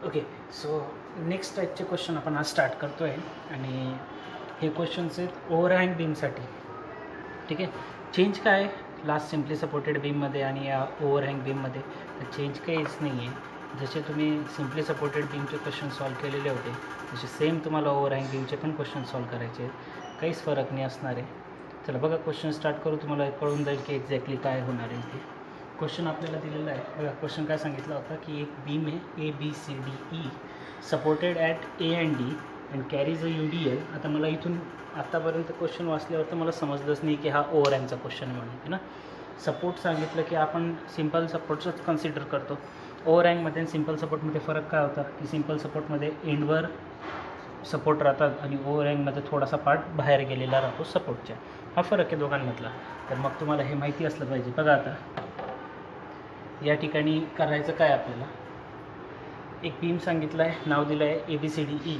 Okay, so next टाईपचे question आपण आज स्टार्ट करतो आहे आणि हे क्वेश्चन्स आहेत ओव्हरहँग बीमसाठी. ठीक आहे. चेंज काय आहे लास्ट सिम्पली सपोर्टेड बीममध्ये आणि या ओव्हरहँग बीममध्ये? तर चेंज काहीच नाही आहे. जसे तुम्ही सिम्पली सपोर्टेड बीमचे क्वेश्चन सॉल्व केलेले होते तसे सेम तुम्हाला ओव्हरहँग बीमचे पण क्वेश्चन सॉल्व करायचे आहेत. काहीच फरक नाही असणार आहे. चला बघा, क्वेश्चन स्टार्ट करू. तुम्हाला कळून जाईल की एक्झॅक्टली काय होणार आहे ते. क्वेश्चन आपल्याला दिलेला आहे बघा. क्वेश्चन काय सांगितला होता की एक बीम आहे ABCDE supported at A and D and carries a UDL. आता मला इथून आत्तापर्यंत क्वेश्चन वाचल्यावर तर मला समजलंच नाही की हा ओव्हरहँगचा क्वेश्चन आहे म्हणून, है ना. सपोर्ट सांगितलं की आपण सिम्पल सपोर्टचंच कन्सिडर करतो. ओव्हरहँगमध्ये आणि सिम्पल सपोर्टमध्ये फरक काय होता की सिम्पल सपोर्टमध्ये एंडवर सपोर्ट राहतात आणि ओव्हरहँगमध्ये थोडासा पार्ट बाहेर गेलेला राहतो सपोर्टच्या. हा फरक आहे दोघांमधला. तर मग तुम्हाला हे माहिती असलं पाहिजे. बघा आता या ठिकाणी करायचं काय आपल्याला, एक बीम सांगितलं आहे, नाव दिलं आहे ABCDE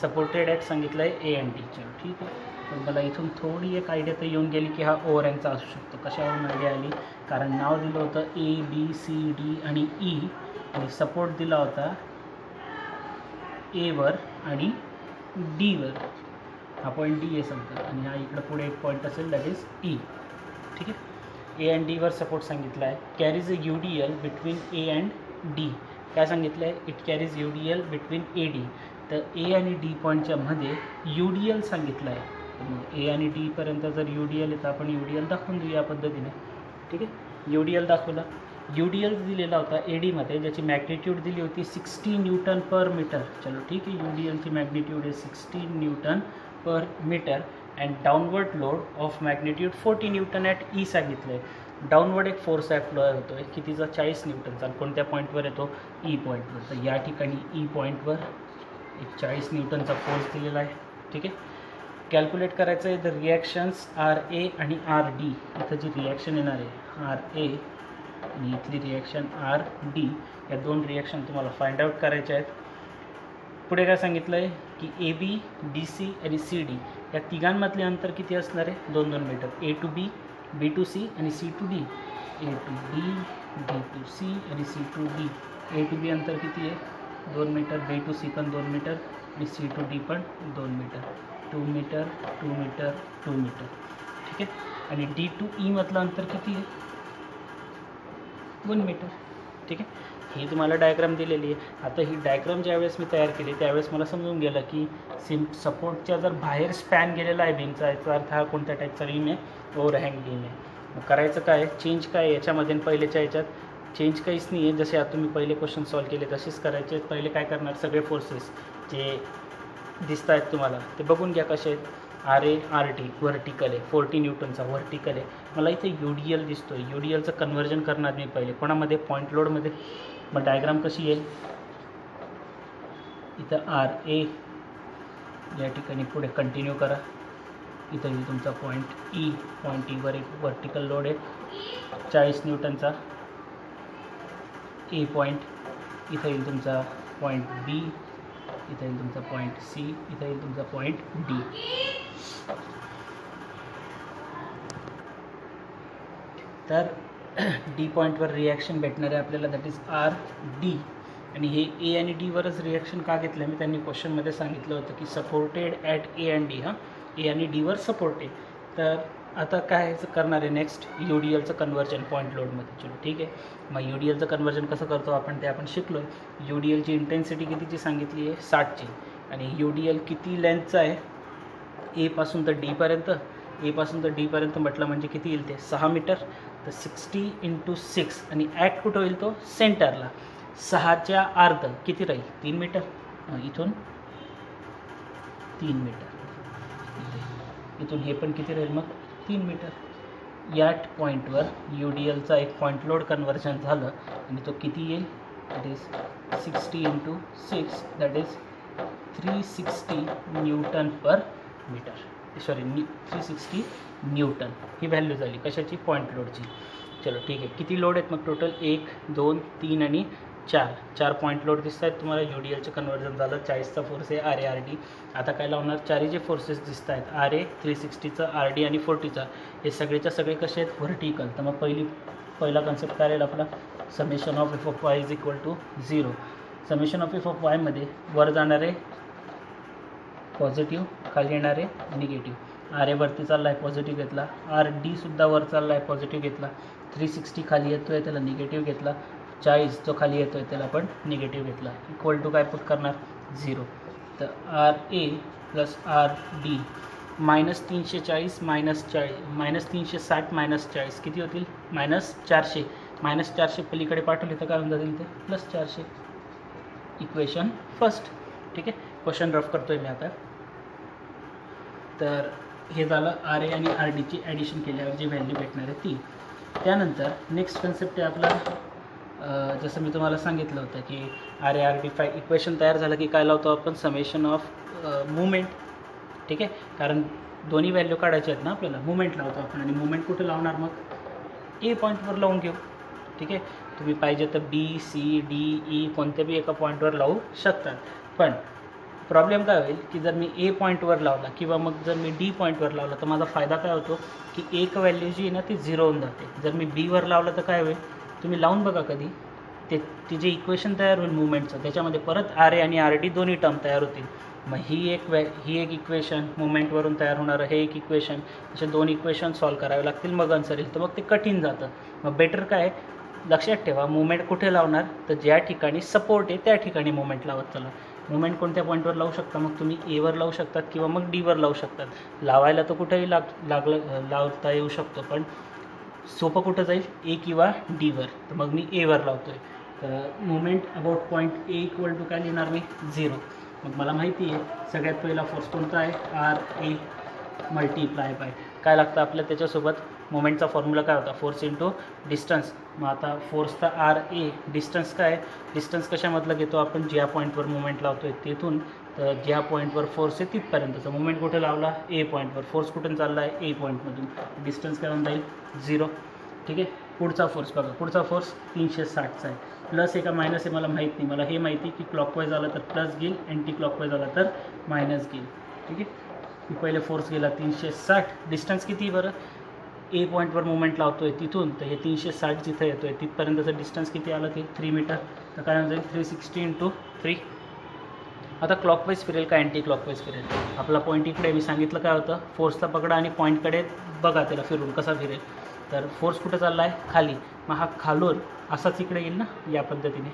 सपोर्टेड ॲट सांगितलं आहे A and D. चलो ठीक आहे. तर मला इथून थोडी एक आयडिया तर येऊन गेली की हा ओव्हरहँगचा असू शकतो. कशावरून आयडिया आली? कारण नाव दिलं होतं ABCD आणि E आणि सपोर्ट दिला होता Aवर आणि Dवर. हा पॉईंट D आहे समजा आणि हा इकडं पुढे एक पॉईंट असेल दॅट इज E. ठीक आहे. A and Dवर सपोर्ट सांगितला आहे. Carries a UDL between A and D. काय सांगितलं आहे? It carries UDL between AD. तर A आणि D पॉईंटच्या मध्ये UDL सांगितलं आहे. तर मग A आणि D पर्यंत जर UDL आहे तर आपण UDL दाखवून देऊ या पद्धतीने. ठीक आहे. UDL दाखवला. UDL दिलेला होता ADमध्ये, ज्याची मॅग्निट्यूड दिली होती 60 न्यूटन पर मीटर. चलो ठीक आहे. UDLची मॅग्निट्यूड आहे 60 newton per metre and downward load of magnitude 40 newton at E सांगितलं आहे. डाऊनवर्ड एक फोर्स ॲप्लाय होतो आहे कितीचा? 40 न्यूटनचा. कोणत्या पॉईंटवर येतो? E पॉईंटवर. तर या ठिकाणी E पॉईंटवर एक 40 न्यूटनचा फोर्स दिलेला आहे. ठीक आहे. कॅल्क्युलेट करायचं आहे द रिॲक्शन्स RA आणि RD. इथं जी रिॲक्शन येणार आहे RA आणि इथली रिॲक्शन RD, या दोन रिॲक्शन तुम्हाला फाइंड आउट करायच्या आहेत. पुढे काय सांगितलं आहे की AB, DC आणि CD या तिघांमधले अंतर किती असणार आहे? 2-2 metre. A to B, B to C आणि C to D. A to B, B to C आणि C to D. A to B अंतर किती आहे? 2 मीटर. B to C पण 2 मीटर आणि C to D पण 2 मीटर. 2 metre, 2 metre, 2 metre. ठीक आहे. आणि D to E मधलं अंतर किती आहे? 1 मीटर. ठीक आहे. ही तुम्हाला डायग्राम दिलेली आहे. आता ही डायग्राम ज्यावेळेस मी तयार केली त्यावेळेस मला समजून गेलं की सपोर्टच्या जर बाहेर स्पॅन गेलेला आहे बीमचा, याचा अर्थ हा कोणत्या टाईपचा बीम आहे? ओव्हरहँग बीम आहे. मग करायचं काय? चेंज काय आहे याच्यामध्ये आणि पहिल्याच्या याच्यात? चेंज काहीच नाही आहे. जसे आता तुम्ही पहिले क्वेश्चन सॉल्व केले तसेच करायचे. पहिले काय करणार? सगळे फोर्सेस जे दिसत आहेत तुम्हाला ते बघून घ्या कसे आहेत. RA RD व्हर्टिकल आहे, 40 न्यूटनचा व्हर्टिकल आहे. मला इथे UDL दिसतो आहे. UDLचं कन्व्हर्जन करणार मी पहिले कोणामध्ये? पॉईंट लोडमध्ये. मग डायग्राम कशी येईल? इथं RA या ठिकाणी पुढे कंटिन्यू करा. इथं येईल तुमचा पॉईंट E. पॉईंट Eवर एक व्हर्टिकल लोड आहे 40 न्यूटनचा. A point. इथं येईल तुमचा पॉईंट B. इथं येईल तुमचा पॉईंट C. इथं येईल तुमचा पॉईंट D. तर D पॉईंटवर रिॲक्शन भेटणार आहे आपल्याला दॅट इज RD. आणि हे A आणि Dवरच रिॲक्शन का घेतलं मी त्यांनी क्वेश्चनमध्ये सांगितलं होतं की supported at A and D. A आणि Dवर सपोर्ट आहे. तर आता काय करणार आहे नेक्स्ट? UDLचं कन्व्हर्जन पॉईंट लोडमध्ये. चलो ठीक आहे. मग UDLचं कन्व्हर्जन कसं करतो आपण ते आपण शिकलो आहे. UDLची इंटेन्सिटी कितीची सांगितली आहे? 60ची. आणि UDL किती लेंथचा आहे? A पासून तर D पर्यंत. A पासून तर D पर्यंत म्हटलं म्हणजे किती येईल ते? 6 मीटर. तर 60 × 6 आणि ॲट कुठं होईल तो? सेंटरला. 6च्या अर्ध किती राहील? 3 मीटर. इथून 3 मीटर. इथून हे पण किती राहील मग? 3 मीटर. या पॉईंटवर UDLचा एक पॉईंट लोड कन्व्हर्जन झालं आणि तो किती येईल? That is 60 × 6 that is 360 newton per metre. Sorry 360 newton ही व्हॅल्यू झाली कशाची? पॉईंट लोडची. चलो ठीक आहे. किती लोड आहेत मग टोटल? 1, 2, 3 आणि 4 पॉईंट लोड दिसत आहेत तुम्हाला. UDLचं कन्व्हर्जन झालं. 40चा फोर्स आहे RA RD. आता काय लावणार? चारही जे फोर्सेस दिसत आहेत RA 360चा, RD आणि 40चा, हे सगळेच्या सगळे कसे आहेत? व्हर्टिकल. तर मग पहिला कन्सेप्ट काय राहील आपला? Summation of F of y is equal to 0. Summation of F of वायमध्ये वर जाणारे पॉझिटिव्ह, खाली येणारे निगेटिव्ह. आर ए वरती चालला आहे पॉझिटिव्ह घेतला, आर डी सुद्धा वर चालला आहे पॉझिटिव्ह घेतला, 360 खाली येतो आहे त्याला निगेटिव्ह घेतला, 40 जो खाली येतो आहे त्याला पण निगेटिव्ह घेतला. इक्वल टू काय पुट करणार 0. तर R A plus R D -340 -360 -40 किती होतील -400. -400 पलीकडे पाठवले तर काय होऊन जातील ते +400. Equation first. ठीक आहे, क्वेश्चन रफ करतोय मी आता. तर हे झालं आर ए आणि आर डीची ॲडिशन केल्यावर जी व्हॅल्यू भेटणार आहे ती. त्यानंतर नेक्स्ट कन्सेप्ट आहे आपला, जसं मी तुम्हाला सांगितलं होतं की R A R D equation तयार झालं की काय लावतो आपण समेशन ऑफ मुवमेंट. ठीक आहे, कारण दोन्ही व्हॅल्यू काढायचे आहेत ना आपल्याला, मुवमेंट लावतो आपण. आणि मुवमेंट कुठे लावणार मग ए पॉईंटवर लावून घेऊ. ठीक आहे, तुम्ही पाहिजे तर बी सी डी ई कोणत्या बी एका पॉईंटवर लावू शकतात. पण प्रॉब्लेम काय होईल की जर मी ए पॉईंटवर लावला किंवा मग जर मी डी पॉईंटवर लावला तर माझा फायदा काय होतो की एक व्हॅल्यू जी आहे ना ती 0 होऊन जाते. जर मी बीवर लावलं तर काय होईल, तुम्ही लावून बघा कधी, ते जे इक्वेशन तयार होईल मुवमेंटचं त्याच्यामध्ये परत आर ए आणि आर डी दोन्ही टर्म तयार होतील. मग ही एक इक्वेशन मुवमेंटवरून तयार होणारं हे एक इक्वेशन, असे 2 इक्वेशन सॉल्व करावे लागतील मग आन्सर येईल. तर मग ते कठीण जातं. मग बेटर काय लक्षात ठेवा, मुवमेंट कुठे लावणार तर ज्या ठिकाणी सपोर्ट आहे त्या ठिकाणी मुवमेंट लावत चला. मुवमेंट कोणत्या पॉईंटवर लावू शकता, मग तुम्ही एवर लावू शकतात किंवा मग डीवर लावू शकतात. लावायला तर कुठेही लावता येऊ शकतो, पण सोपं कुठं जाईल ए किंवा डीवर. तर मग मी एवर लावतो आहे. तर movement about point A equal to काय लिहिणार मी 0. मग मला माहिती आहे सगळ्यात पहिला फोर्स कोणता आहे आर ए मल्टीप्लाय बाय काय लागतं आपल्याला त्याच्यासोबत मोमेंटचा फॉर्म्युला काय होता फोर्स इंटू डिस्टन्स. मग आता फोर्सचा आर ए, डिस्टन्स काय, डिस्टन्स कशामधलं घेतो आपण ज्या पॉईंटवर मुवमेंट लावतो आहे तिथून. तर ज्या पॉईंटवर फोर्स आहे तिथपर्यंतचा मुवमेंट कुठे लावला ए पॉईंटवर, फोर्स कुठून चालला आहे ए पॉईंटमधून, डिस्टन्स काय होऊन जाईल 0. ठीक आहे, पुढचा फोर्स बघा, पुढचा फोर्स 360चा आहे. प्लस आहे का मायनस आहे मला माहीत नाही, मला हे माहिती की क्लॉकवाईज आला तर प्लस घेईल, अँटी क्लॉकवाईज आला तर मायनस घेईल. ठीक आहे, की पहिले फोर्स गेला 360, डिस्टन्स किती बरं ए पॉईंटवर मुवमेंट लावतो आहे तिथून, तर हे 360 जिथं येतो आहे तिथपर्यंतचं डिस्टन्स किती आलं ते 3 मीटर. तर काय होऊन जाईल 360 × 3. आता क्लॉकवाईज फिरेल का अँटी क्लॉकवाईज फिरेल, आपला पॉईंट इकडे मी सांगितलं काय होतं फोर्सला पकडा आणि पॉईंटकडे बघा त्याला फिरून कसा फिरेल. तर फोर्स कुठं चालला आहे खाली, मग हा खालून असाच इकडे येईल ना या पद्धतीने,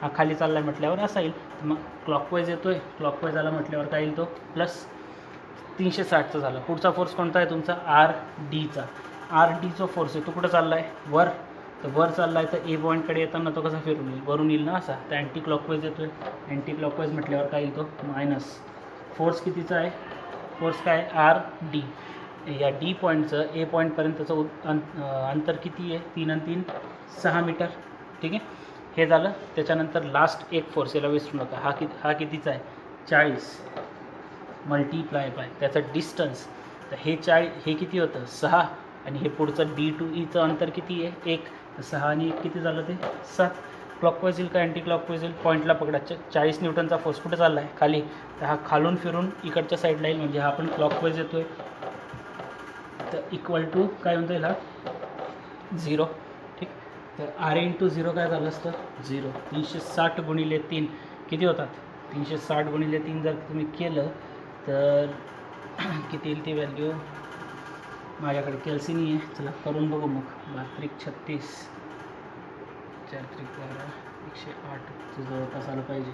हा खाली चालला आहे म्हटल्यावर असा येईल. मग क्लॉकवाईज येतो आहे, क्लॉकवाईज आला म्हटल्यावर काय येईल तो प्लस 360चा झाला. पुढचा फोर्स कोणता आहे तुमचा आर डीचा. आर डीचा फोर्स आहे तो कुठं चालला आहे वर, तर वर चालला आहे तर ए पॉईंटकडे येताना तो कसा फिरून येईल वरून येईल ना असा. तर अँटी क्लॉकवाईज येतो आहे, अँटी क्लॉकवाईज म्हटल्यावर काय येईल तो मायनस. फोर्स कितीचा आहे, फोर्स काय आर डी, या डी पॉईंटचं ए पॉईंटपर्यंतचं अंतर किती आहे 3 आणि 3 6 मीटर. ठीक आहे, हे झालं. त्याच्यानंतर लास्ट एक फोर्स याला विसरू नका, हा कितीचा आहे 40 मल्टीप्लाय बाय त्याचा डिस्टन्स. तर हे किती होतं 6 आणि हे पुढचं डी टू ईचं अंतर किती आहे 1, तर 6 आणि 1 किती झालं ते 7. क्लॉकवाईज येईल का अँटी क्लॉकवाईज येईल, पॉईंटला पकडा 40 न्यूटनचा फोर्स कुठे चालला आहे खाली, तर हा खालून फिरून इकडच्या साईडला येईल म्हणजे हा पण क्लॉकवाईज येतो आहे. तर इक्वल टू काय म्हणता येईल हा 0. ठीक, तर आर ए × 0 काय झालं असतं 0. 360 × 3 किती होतात 360 × 3 जर तुम्ही केलं तर किती येईल ती व्हॅल्यू, माझ्याकडे कॅल्सी नाही आहे, चला करून बघू मग. 12 × 36 4 × 12 108 जवळपास आलं पाहिजे.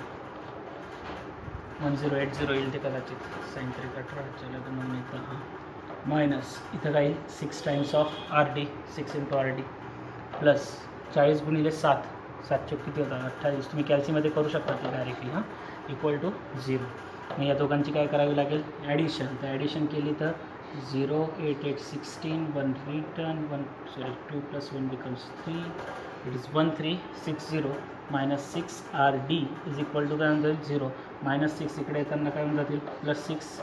1080 येईल ते कदाचित. sin 3 18 चला तर मग येतं हां मायनस इथं काय 6 times of R D 6 × R D plus 40 × 7 7 किती होतात 28. तुम्ही कॅल्सीमध्ये करू शकता ते डायरेक्टली हां इक्वल टू 0. मग या दोघांची काय करावी लागेल ॲडिशन. तर ॲडिशन केली तर 0 8 8 16 1 return 2 + 1 becomes 3. It is 1360 -6 R D is equal to काय होऊन जाईल 0. -6 इकडे येताना काय होऊन जातील +6.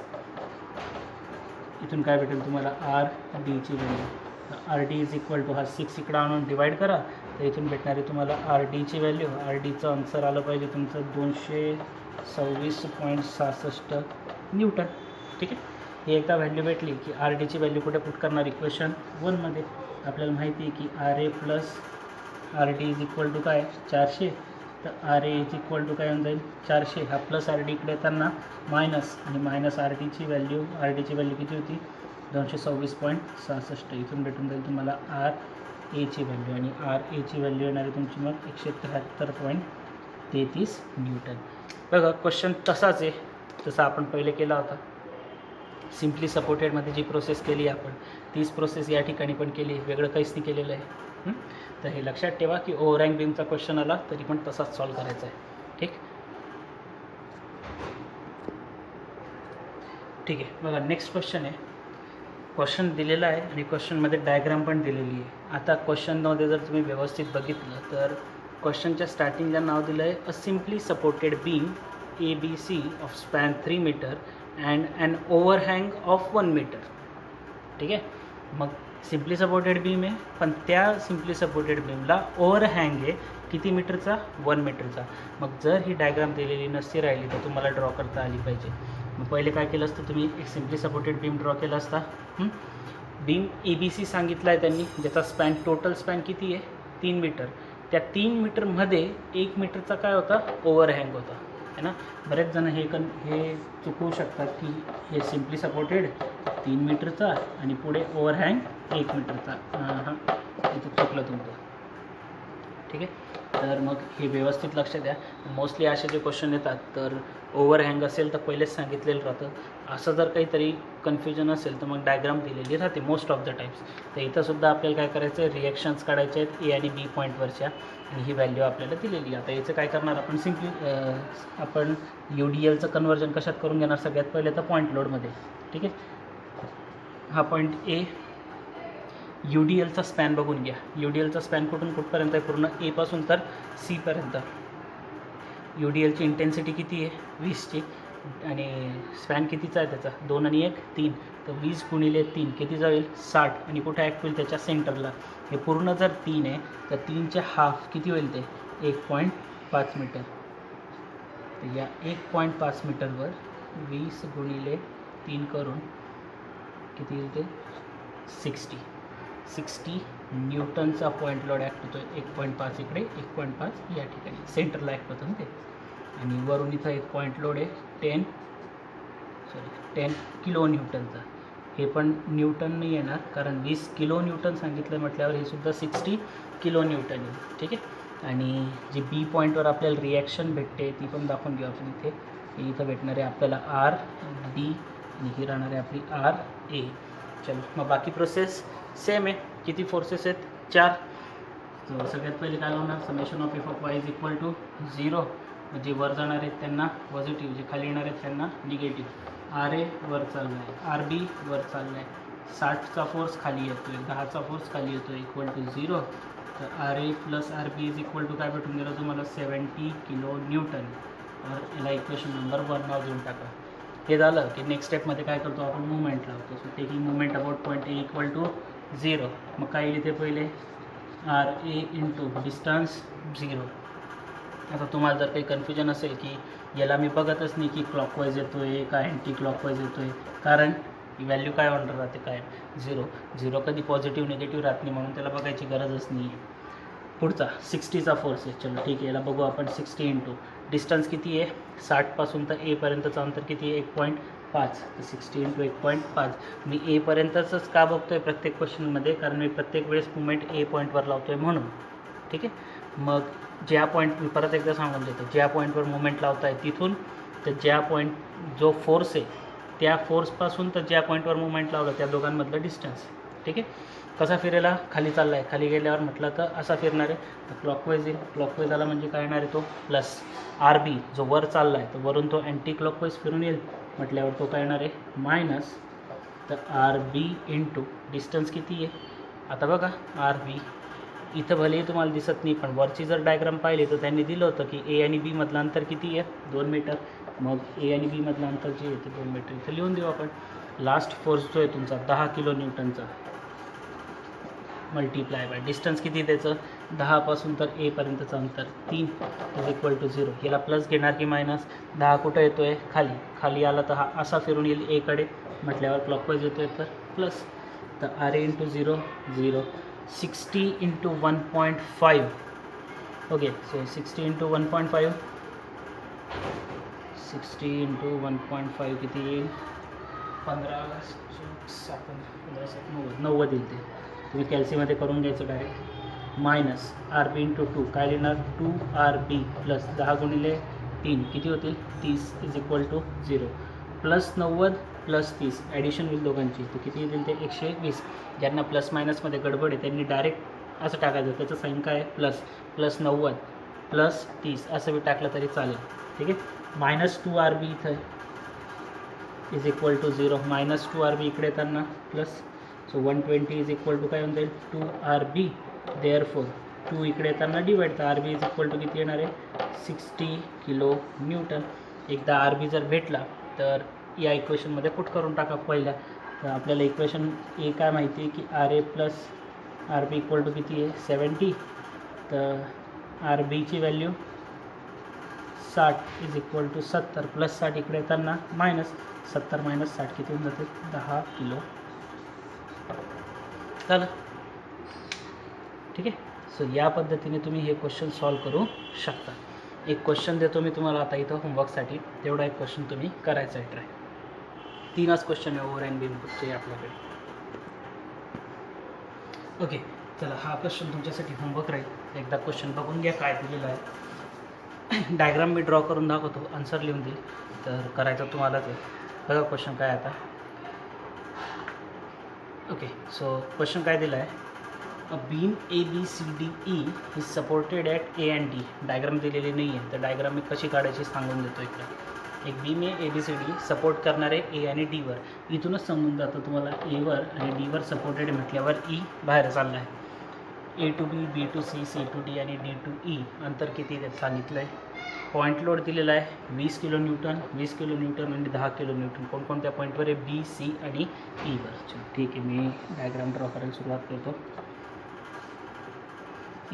इथून काय भेटेल तुम्हाला आर डीची value. R D is equal to हा 6 इकडं आणून डिवाईड करा तर इथून भेटणारी तुम्हाला आर डीची व्हॅल्यू. आर डीचं आन्सर आलं पाहिजे तुमचं 226.66 न्यूटन. ठीक आहे, ही एकदा व्हॅल्यू भेटली की आर डीची व्हॅल्यू कुठे पुट करणार इक्वेशन 1मध्ये. आपल्याला माहिती आहे की R A plus R D is equal to काय 400. तर R A is equal to काय होऊन जाईल 400. हा प्लस आर डी इकडे येताना मायनस, आणि मायनस आर डीची व्हॅल्यू किती होती 226.66. इथून भेटून जाईल तुम्हाला आर एची व्हॅल्यू, आणि आर एची व्हॅल्यू येणार आहे तुमची मग 173.33 न्यूटन. बघा क्वेश्चन तसाच आहे जसा आपण पहिले केला होता. सिम्पली सपोर्टेडमध्ये जी प्रोसेस केली आपण तीच प्रोसेस या ठिकाणी पण केली, वेगळं काहीच नाही केलेलं आहे. तर हे लक्षात ठेवा की ओव्हरहँग बीमचा क्वेश्चन आला तरी पण तसाच सॉल्व करायचा आहे. ठीक आहे. बघा नेक्स्ट क्वेश्चन आहे. क्वेश्चन दिलेला आहे आणि क्वेश्चनमध्ये डायग्राम पण दिलेली आहे. आता क्वेश्चनमध्ये जर तुम्ही व्यवस्थित बघितलं तर क्वेश्चनच्या स्टार्टिंगला नाव दिलं आहे a simply supported beam ABC of span 3 metre and an overhang of 1 metre. ठीक आहे. मग सिम्पली सपोर्टेड बीम आहे, पण त्या सिम्पली सपोर्टेड बीमला ओव्हरहँग आहे किती मीटरचा 1 मीटरचा. मग जर ही डायग्राम दिलेली नसती राहिली तर तुम्हाला ड्रॉ करता आली पाहिजे. मग पहिले काय केलं असतं तुम्ही एक सिम्पली सपोर्टेड बीम ड्रॉ केला असता. बीम ABC सांगितला आहे त्यांनी, ज्याचा स्पॅन टोटल स्पॅन किती आहे 3 मीटर. त्या 3 मीटरमध्ये 1 मीटरचा काय होता ओव्हरहँग होता है ना. बरेच जण हे चुकवू शकतात की हे सिम्पली सपोर्टेड 3 मीटरचा आणि पुढे ओव्हरहँग 1 मीटरचा. हां इथं चुकलं तुमचं. ठीक आहे. तर मग हे व्यवस्थित लक्षात द्या. मोस्टली असे जे क्वेश्चन येतात तर ओव्हरहँग असेल तर पहिलेच सांगितलेलं राहतं. असं जर काहीतरी कन्फ्युजन असेल तर मग डायग्राम दिलेली राहते मोस्ट ऑफ द टाईम्स. तर इथंसुद्धा आपल्याला काय करायचं आहे रिॲक्शन्स काढायचे आहेत ए आणि बी पॉईंटवरच्या, आणि ही व्हॅल्यू आपल्याला दिलेली. आता याचं काय करणार आपण सिम्पली आपण UDLचं कन्वर्जन कशात करून घेणार सगळ्यात पहिले तर पॉईंट लोडमध्ये. ठीक आहे. हा पॉईंट ए. UDLचा स्पॅन बघून घ्या. UDLचा स्पॅन कुठून कुठपर्यंत आहे पूर्ण A पासून तर C पर्यंत. UDLची इंटेन्सिटी किती आहे 20ची, आणि स्पॅन कितीचा आहे त्याचा 2 आणि 1 3. तर 20 गुणिले 3 किती जाईल 60, आणि कुठे ॲक्ट होईल त्याच्या सेंटरला. हे पूर्ण जर 3 आहे तर 3चे हाफ किती होईल ते 1.5 मीटर. तर या 1.5 मीटरवर 20 गुणिले 3 करून किती येईल ते 60 न्यूटनचा पॉईंट लोड ॲक्ट होतो. 1.5 इकडे 1.5 या ठिकाणी सेंटरला ॲक्ट होतं ना ते. आणि वरून इथं एक पॉईंट लोड आहे 10 किलो न्यूटनचा. हे पण न्यूटन नाही येणार कारण 20 किलो न्यूटन सांगितलं म्हटल्यावर हे सुद्धा 60 किलो न्यूटन येईल. ठीक आहे. आणि जी बी पॉईंटवर आपल्याला रिॲक्शन भेटते ती पण दाखवून घेऊ आपण इथे. इथं भेटणार आहे आपल्याला RD आणि ही राहणार आहे आपली RA. चलो मग बाकी प्रोसेस सेम आहे. किती फोर्सेस आहेत 4. तर सगळ्यात पहिले काय होणार summation of F of Y is equal to 0. जे वर जाणार आहेत त्यांना पॉझिटिव्ह, जे खाली येणार आहेत त्यांना निगेटिव्ह. RA वर चालला आहे, RB वर चालला आहे. 60चा फोर्स खाली येतो आहे, 10चा फोर्स खाली येतो आहे इक्वल टू 0. तर RA plus RB is equal to काय भेटून गेलं तुम्हाला 70 किलो न्यूटन. तर याला इक्वेशन नंबर 1 नाव देऊन टाका. हे झालं की नेक्स्ट स्टेपमध्ये काय करतो आपण मुवमेंट लावतो. So taking movement about point A equal to 0. मग काय येईल ते पहिले RA इंटू डिस्टन्स 0. आता तुम्हाला जर काही कन्फ्युजन असेल की याला मी बघतच नाही की क्लॉकवाईज येतो आहे का अँटी क्लॉकवाईज येतो आहे, कारण ही व्हॅल्यू काय होणार राहते काय 0 कधी पॉझिटिव्ह निगेटिव्ह राहत नाही, म्हणून त्याला बघायची गरजच नाही आहे. पुढचा 60चा फोर्स आहे. चलो ठीक आहे, याला बघू आपण. 60 इंटू डिस्टन्स किती आहे 60पासून तर A पर्यंतचं अंतर किती आहे 1.5. तर 60 इंटू 1.5. मी A पर्यंतच का बघतो आहे प्रत्येक क्वेश्चनमध्ये, कारण मी प्रत्येक वेळेस मुवमेंट A पॉईंटवर लावतो आहे म्हणून. ठीक आहे. मग ज्या पॉईंट मी परत एकदा सांगून देतो, ज्या पॉईंटवर मुवमेंट लावता आहे तिथून तर ज्या पॉईंट जो फोर्स आहे त्या फोर्सपासून तर ज्या पॉईंटवर मुवमेंट लावलं त्या दोघांमधलं डिस्टन्स. ठीक आहे. कसा फिरायला खाली चालला आहे, खाली गेल्यावर म्हटलं तर असा फिरणार आहे. तर क्लॉकवाईज येईल. क्लॉकवाईज आला म्हणजे काय येणार आहे तो प्लस RB जो वर चालला आहे तर वरून तो अँटी क्लॉकवाईज फिरून येईल म्हटल्यावर तो काय येणार आहे मायनस. तर RB इंटू डिस्टन्स किती आहे आता बघा RB इथं भलेही तुम्हाला दिसत नाही, पण वरची जर डायग्राम पाहिली तर त्यांनी दिलं होतं की A आणि B मधलं अंतर किती आहे 2 मीटर. मग A आणि B मधलं अंतर जे आहे ते 2 मीटर इथं लिहून देऊ आपण. लास्ट फोर्स जो आहे तुमचा 10 किलो न्यूटनचा मल्टिप्लाय बाय डिस्टन्स किती त्याचं 10पासून तर A पर्यंतचं अंतर 3 इज इक्वल टू 0. याला प्लस घेणार की मायनस. 10 कुठं येतो आहे खाली आला तर हा असा फिरून येईल A कडे म्हटल्यावर क्लॉकवाईज येतो आहे तर प्लस. तर RA into 0 60 into 1.5 okay. So 60 into 1.5, 60 into 1.5 किती येईल? 15 90 येईल. ते तुम्ही कॅल्सीमध्ये करून घ्यायचं direct. Minus R B into 2 काय लिहिणार? 2RB प्लस 10 गुणिले 3 किती होतील? 30 is equal to 0. Plus 90 plus 30 addition होईल दोघांची, तर किती येतील? ते 120. ज्यांना प्लस मायनसमध्ये गडबड आहे त्यांनी डायरेक्ट असं टाकायचं. त्याचं साईन काय आहे? प्लस. प्लस 90 प्लस 30 असं बी टाकलं तरी चालेल. ठीक आहे. मायनस 2RB इथं is equal to 0. Minus 2RB इकडे येताना plus. So 120 is equal to काय होऊन जाईल? 2RB. देअरफॉर 2 इकडे येताना डिवाइड, तर RB इज इक्वल टू किती येणार आहे? 60 किलो न्यूटन. एकदा RB जर भेटला तर या इक्वेशनमध्ये पुट करून टाका पहिल्या. तर आपल्याला इक्वेशन ए काय माहिती आहे की RA plus RB equal to किती आहे? 70. तर RBची value 60 is equal to 70 plus 60 इकडे येताना मायनस. 70 मायनस 60 किती होऊन जाते? 10 किलो. झालं. ठीक आहे. सो या पद्धतीने तुम्ही हे क्वेश्चन सॉल्व करू शकता. एक क्वेश्चन देतो मी तुम्हाला आता इथं होमवर्कसाठी, तेवढा एक क्वेश्चन तुम्ही करायचा आहे ट्राय. 3च क्वेश्चन आहे ओव्हर अँड बीमचे आपल्याकडे. ओके. चला हा क्वेश्चन तुमच्यासाठी होमवर्क राहील. एकदा क्वेश्चन बघून घ्या काय दिलेलं आहे. डायग्राम मी ड्रॉ करून दाखवतो, आन्सर लिहून देईल, तर करायचं तुम्हाला ते. बघा क्वेश्चन काय आता. ओके. सो क्वेश्चन काय दिलं आहे? A beam ABCDE is supported at A and D. Diagram दिलेली नाही आहे, तर डायग्राम मी कशी काढायची सांगून देतो इकडं. एक बीम आहे ABCD सपोर्ट करणारे A आणि D वर. इथूनच समजून जातं तुम्हाला A वर आणि D वर सपोर्टेड म्हटल्यावर E बाहेर चालला आहे. A to B, B to C, C to D आणि D to E अंतर किती सांगितलं आहे. पॉईंट लोड दिलेला आहे 20 किलो न्यूटन, 20 किलो न्यूटन आणि 10 किलो न्यूटन. कोणकोणत्या पॉईंटवर आहे? B, C आणि E वर. ठीक आहे, मी डायग्राम ड्रॉ करायला सुरुवात करतो.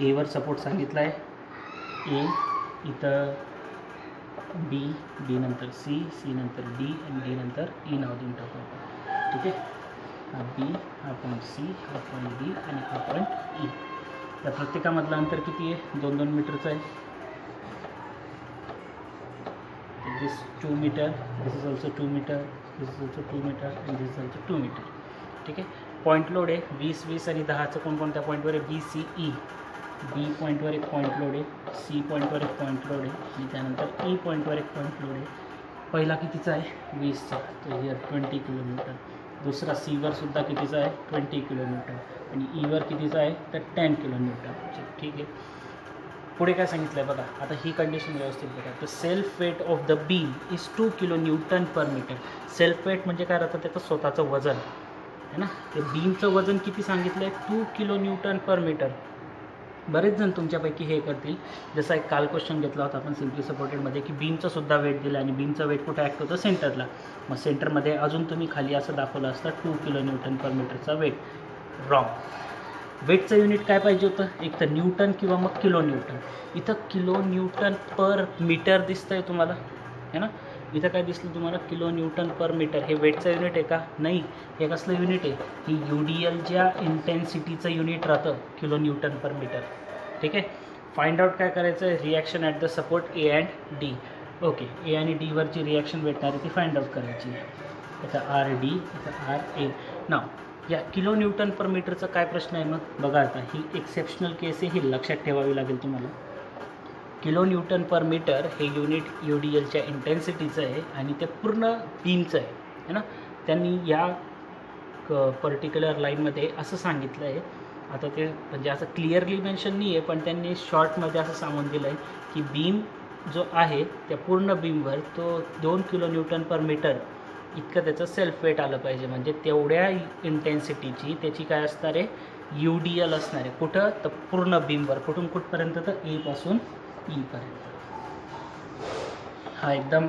A वर सपोर्ट सांगितला आहे. A इथं B, B नंतर C, C नंतर D आणि D नंतर E नाव देऊन टाकू आपण. ठीक आहे. हा B, हा पॉईंट C, हा पॉईंट D आणि हा पॉईंट E. या प्रत्येकामधलं अंतर किती आहे? 2-2 मीटरचं आहे. This 2 metre, this is also 2 metre, this is also 2 metre आणि दिस इज ऑल्सो 2 मीटर. ठीक आहे. पॉईंट लोड आहे 20, 20 आणि 10चं कोणकोणत्या पॉईंटवर आहे? B, C, E. B पॉईंटवर एक पॉईंट लोड आहे, C पॉईंटवर एक पॉईंट लोड आहे आणि त्यानंतर E पॉईंटवर एक पॉईंट लोड आहे. पहिला कितीचा आहे? 20चा, तर हिअर 20 किलो न्यूटन. दुसरा C वर सुद्धा कितीचा आहे? 20 किलो न्यूटन आणि E वर कितीचा आहे? तर 10 किलो न्यूटन. ठीक आहे. पुढे काय सांगितलं आहे बघा. आता ही कंडिशन व्यवस्थित बघा. तर self weight of the beam is 2 kilo newton per metre. Self weight म्हणजे काय राहतं? त्याचं स्वतःचं वजन आहे ना. ते बीमचं वजन किती सांगितलं आहे? 2 किलो न्यूटन पर मीटर. बरेच जण तुमच्यापैकी हे करतील, जसा एक काल क्वेश्चन घेतला होता आपण सिम्पली सपोर्टेडमध्ये की बीमचं सुद्धा वेट दिलं आणि बीमचं वेट कुठं ॲक्ट होतं? सेंटरला. मग सेंटरमध्ये अजून तुम्ही खाली असं दाखवलं असतं 2 किलो न्यूटन पर मीटरचा वेट. रॉंग. वेटचं युनिट काय पाहिजे होतं? एक तर न्यूटन किंवा मग किलो न्यूटन. इथं किलो न्यूटन पर मीटर दिसतं आहे तुम्हाला, है ना. इथं काय दिसलं तुम्हाला? Kilo newton per metre. हे वेटचं युनिट आहे का? नाही. हे कसलं युनिट आहे? ही UDLच्या इंटेन्सिटीचं युनिट राहतं किलो न्यूटन पर मीटर. ठीक आहे. फाइंड आउट काय करायचं आहे? Reaction at the support A and D. Okay. A आणि D वरची रिॲक्शन भेटणार आहे ती फाइंड आउट करायची. इथं RD, इथं RA. नाव या किलो न्यूटन पर मीटरचा काय प्रश्न आहे मग बघा. आता ही एक्सेप्शनल केस आहे, ही लक्षात ठेवावी लागेल तुम्हाला. किलो न्यूटन पर मीटर हे युनिट UDLच्या इंटेन्सिटीचं आहे आणि ते पूर्ण बीमचं आहे ना. त्यांनी या पर्टिक्युलर लाईनमध्ये असं सांगितलं आहे. आता ते म्हणजे असं क्लिअरली मेन्शन नाही आहे, पण त्यांनी शॉर्टमध्ये असं सांगून दिलं आहे की बीम जो आहे त्या पूर्ण बीमवर तो 2 किलो न्यूटन पर मीटर इतकं त्याचं सेल्फ वेट आलं पाहिजे. म्हणजे तेवढ्या इंटेन्सिटीची त्याची काय असणार आहे? UDL असणार आहे. कुठं? तर पूर्ण बीमवर. कुठून कुठपर्यंत? तर A पासून E पर्यंत. हा एकदम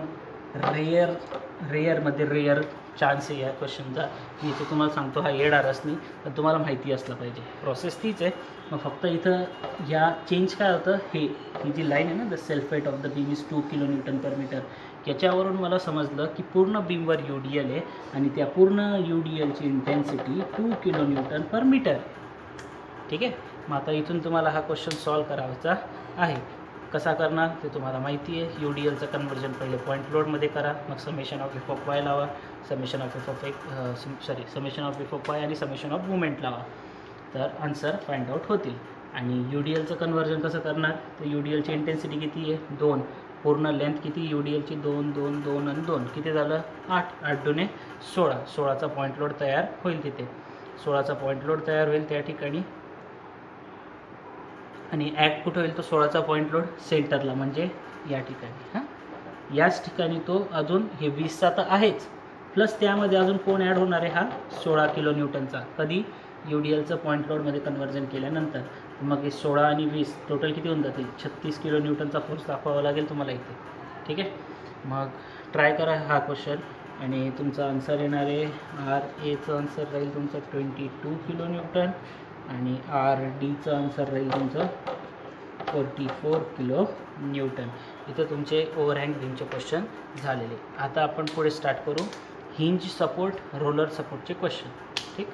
रेअरमध्ये रेअर चान्स आहे या क्वेश्चनचा. मी इथे तुम्हाला सांगतो हा येणारच नाही, पण तुम्हाला माहिती असलं पाहिजे. प्रोसेस तीच आहे. मग फक्त इथं या चेंज काय होतं? ही जी लाईन आहे ना, the self weight of the beam is 2 kilo newton per metre. याच्यावरून मला समजलं की पूर्ण बीमवर UDL आहे आणि त्या पूर्ण UDLची intensity 2 kilo newton per metre. ठीक आहे. मग आता इथून तुम्हाला हा क्वेश्चन सॉल्व करायचा आहे. कसा करणार ते तुम्हाला माहिती आहे. यू डी एलचं कन्वर्जन पहिले पॉईंट लोडमध्ये करा, मग summation of F of Y लावा, summation of F of Y आणि समेशन ऑफ मुवमेंट लावा, तर आन्सर फाइंड आउट होतील. आणि यू डी एलचं कन्वर्जन कसं करणार, तर यू डी एलची इंटेन्सिटी किती आहे 2, पूर्ण लेंथ किती यू डी एलची 2 2 2 आणि 2 किती झालं 8, 8 दुने 16, 16चा पॉईंट लोड तयार होईल तिथे, 16चा पॉईंट लोड तयार होईल त्या ठिकाणी. आणि ॲक्ट कुठं होईल, तो 16चा पॉईंट लोड सेंटरला म्हणजे या ठिकाणी. हां, याच ठिकाणी तो अजून हे 20चा तर आहेच, प्लस त्यामध्ये अजून कोण ॲड होणार आहे, हा 16 किलो न्यूटनचा. कधी यू डी एलचं पॉईंट लोडमध्ये कन्वर्जन केल्यानंतर. मग हे 16 आणि 20 टोटल किती होऊन जातील, 36 किलो न्यूटनचा फोर्स दाखवावा लागेल तुम्हाला इथे. ठीक आहे, मग ट्राय करा हा क्वेश्चन आणि तुमचा आन्सर येणार आहे. आर एचं आन्सर राहील तुमचं 22 किलो न्यूटन आणि आर डीचं आन्सर राहील तुमचं 44 किलो न्यूटन. इथं तुमचे ओव्हरहँग बीमचे क्वेश्चन झालेले. आता आपण पुढे स्टार्ट करू हिंज सपोर्ट, रोलर सपोर्टचे क्वेश्चन. ठीक.